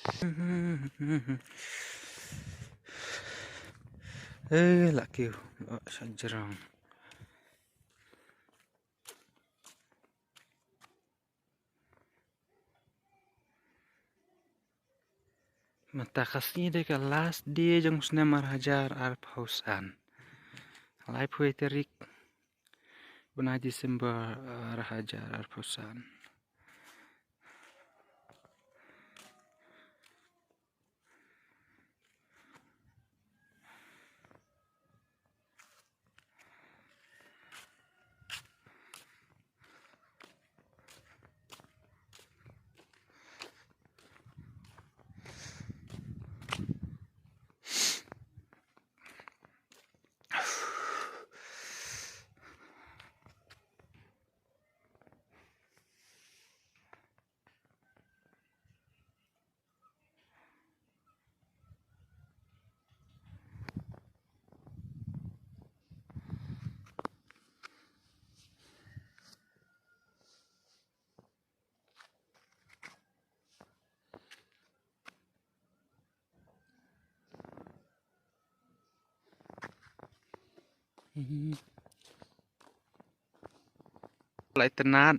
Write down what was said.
Lạ kêu sẵn jarang. Matakasnya deh ke last day jang usna marhajar arp hausan. Lai pui terik bena Desember rahajar arp hausan. Lai tenat.